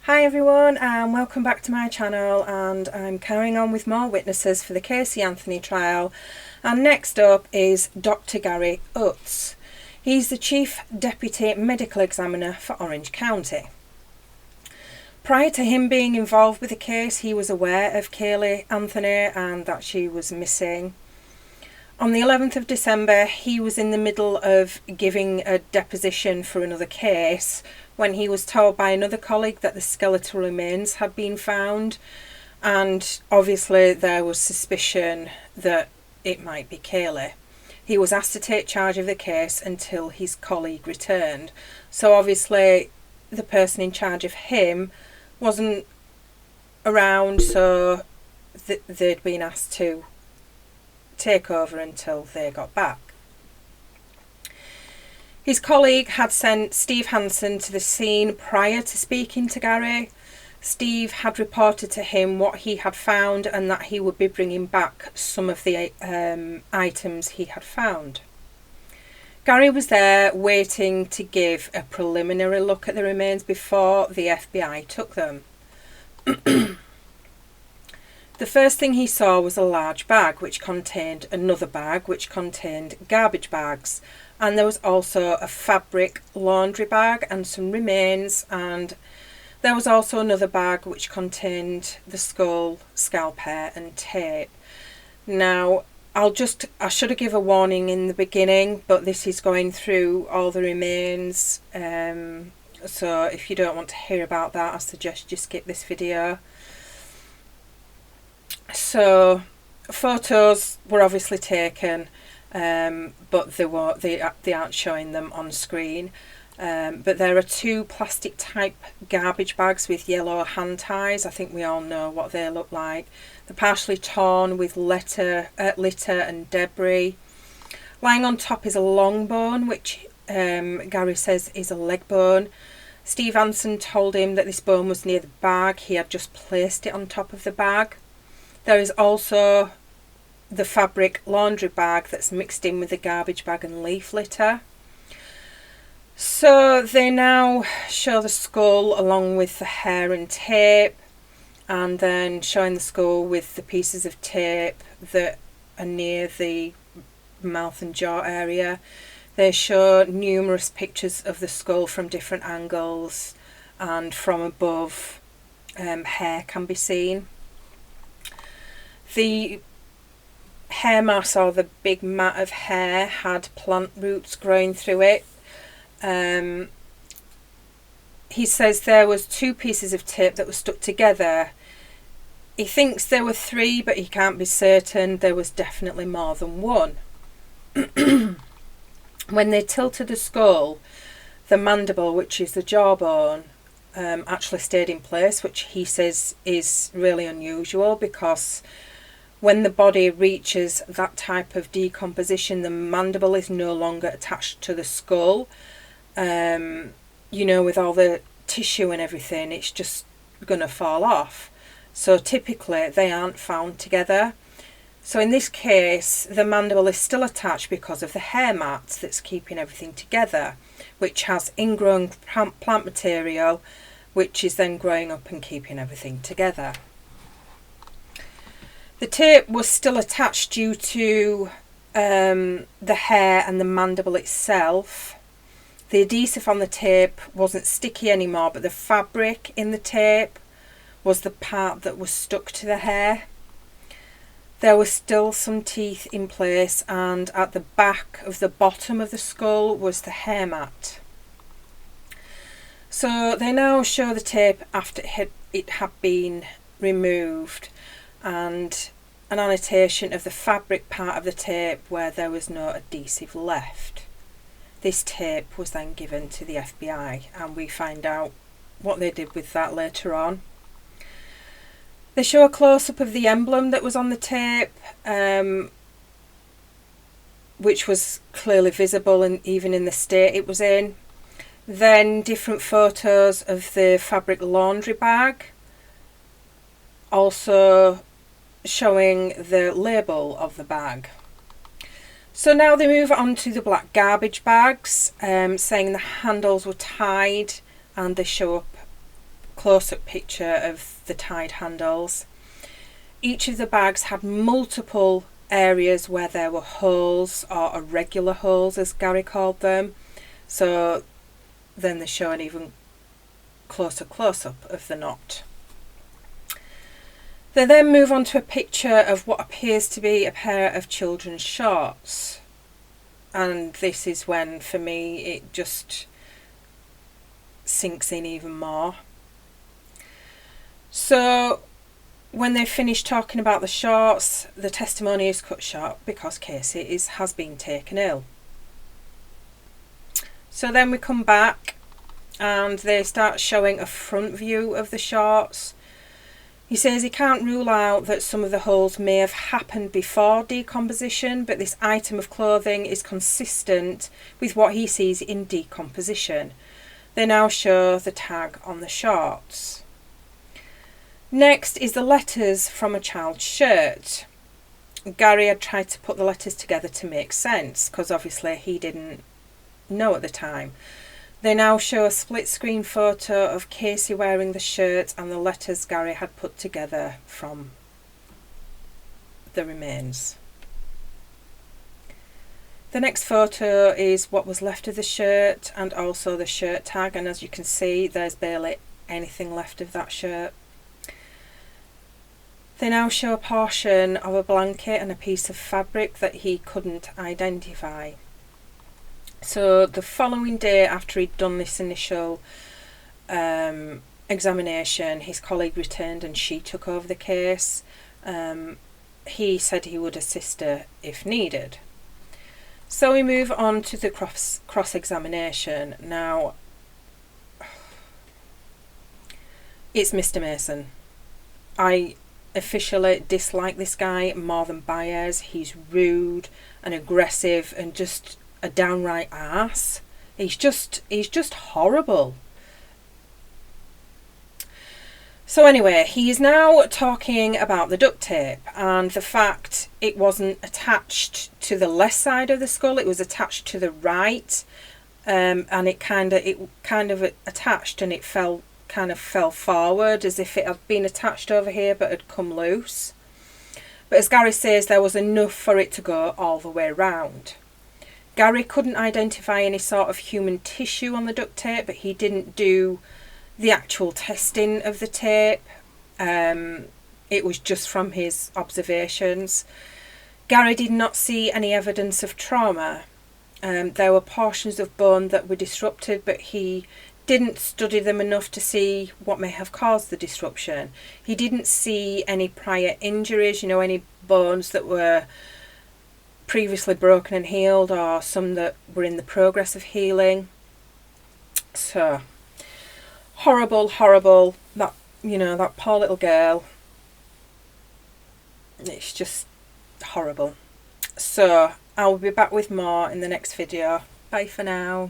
Hi everyone and welcome back to my channel, and I'm carrying on with more witnesses for the Casey Anthony trial, and next up is Dr. Gary Utz. He's the Chief Deputy Medical Examiner for Orange County. Prior to him being involved with the case, he was aware of Kaylee Anthony and that she was missing. On the 11th of December, he was in the middle of giving a deposition for another case when he was told by another colleague that the skeletal remains had been found, and obviously there was suspicion that it might be Kaylee. He was asked to take charge of the case until his colleague returned. So obviously the person in charge of him wasn't around, so they'd been asked to take over until they got back. His colleague had sent Steve Hansen to the scene prior to speaking to Gary. Steve had reported to him what he had found and that he would be bringing back some of the items he had found. Gary was there waiting to give a preliminary look at the remains before the FBI took them. The first thing he saw was a large bag which contained another bag which contained garbage bags, and there was also a fabric laundry bag and some remains, and there was also another bag which contained the skull, scalp hair and tape. Now I should have given a warning in the beginning, but this is going through all the remains, so if you don't want to hear about that, I suggest you skip this video. So photos were obviously taken, but they aren't showing them on screen. But there are two plastic type garbage bags with yellow hand ties. I think we all know what they look like. They're partially torn with litter and debris. Lying on top is a long bone, which Gary says is a leg bone. Steve Hansen told him that this bone was near the bag. He had just placed it on top of the bag. There is also the fabric laundry bag that's mixed in with the garbage bag and leaf litter. So they now show the skull along with the hair and tape, and then showing the skull with the pieces of tape that are near the mouth and jaw area. They show numerous pictures of the skull from different angles, and from above hair can be seen. The hair mass, or the big mat of hair, had plant roots growing through it. He says there was two pieces of tape that were stuck together. He thinks there were three, but he can't be certain. There was definitely more than one. When they tilted the skull, the mandible, which is the jawbone, actually stayed in place, which he says is really unusual, because when the body reaches that type of decomposition, the mandible is no longer attached to the skull. With all the tissue and everything, it's just going to fall off. So typically they aren't found together. So in this case, the mandible is still attached because of the hair mat that's keeping everything together, which has ingrown plant material, which is then growing up and keeping everything together. The tape was still attached due to the hair and the mandible itself. The adhesive on the tape wasn't sticky anymore, but the fabric in the tape was the part that was stuck to the hair. There were still some teeth in place, and at the back of the bottom of the skull was the hair mat. So they now show the tape after it had been removed, and an annotation of the fabric part of the tape where there was no adhesive left. This tape was then given to the FBI, and we find out what they did with that later on. They show a close-up of the emblem that was on the tape, which was clearly visible, and even in the state it was in. Then different photos of the fabric laundry bag, also showing the label of the bag. So now they move on to the black garbage bags, saying the handles were tied, and they show up close-up picture of the tied handles. Each of the bags had multiple areas where there were holes, or irregular holes as Gary called them. So then they show an even closer close-up of the knot. They then move on to a picture of what appears to be a pair of children's shorts. And this is when, for me, it just sinks in even more. So when they finish talking about the shorts, the testimony is cut short because Casey has been taken ill. So then we come back and they start showing a front view of the shorts. He says he can't rule out that some of the holes may have happened before decomposition, but this item of clothing is consistent with what he sees in decomposition. They now show the tag on the shorts. Next is the letters from a child's shirt. Gary had tried to put the letters together to make sense, because obviously he didn't know at the time. They now show a split screen photo of Casey wearing the shirt and the letters Gary had put together from the remains. The next photo is what was left of the shirt and also the shirt tag, and as you can see there's barely anything left of that shirt. They now show a portion of a blanket and a piece of fabric that he couldn't identify. So the following day after he'd done this initial examination, his colleague returned and she took over the case. He said he would assist her if needed. So we move on to the cross-examination. Now, it's Mr. Mason. I officially dislike this guy more than Baez. He's rude and aggressive and just a downright arse. He's just horrible. So anyway, he is now talking about the duct tape and the fact it wasn't attached to the left side of the skull, it was attached to the right, and it kind of attached and it fell forward as if it had been attached over here but had come loose. But as Gary says, there was enough for it to go all the way round. Gary couldn't identify any sort of human tissue on the duct tape, but he didn't do the actual testing of the tape. It was just from his observations. Gary did not see any evidence of trauma. There were portions of bone that were disrupted, but he didn't study them enough to see what may have caused the disruption. He didn't see any prior injuries, any bones that were previously broken and healed, or some that were in the progress of healing. So horrible, that that poor little girl, it's just horrible. So I'll be back with more in the next video. Bye for now.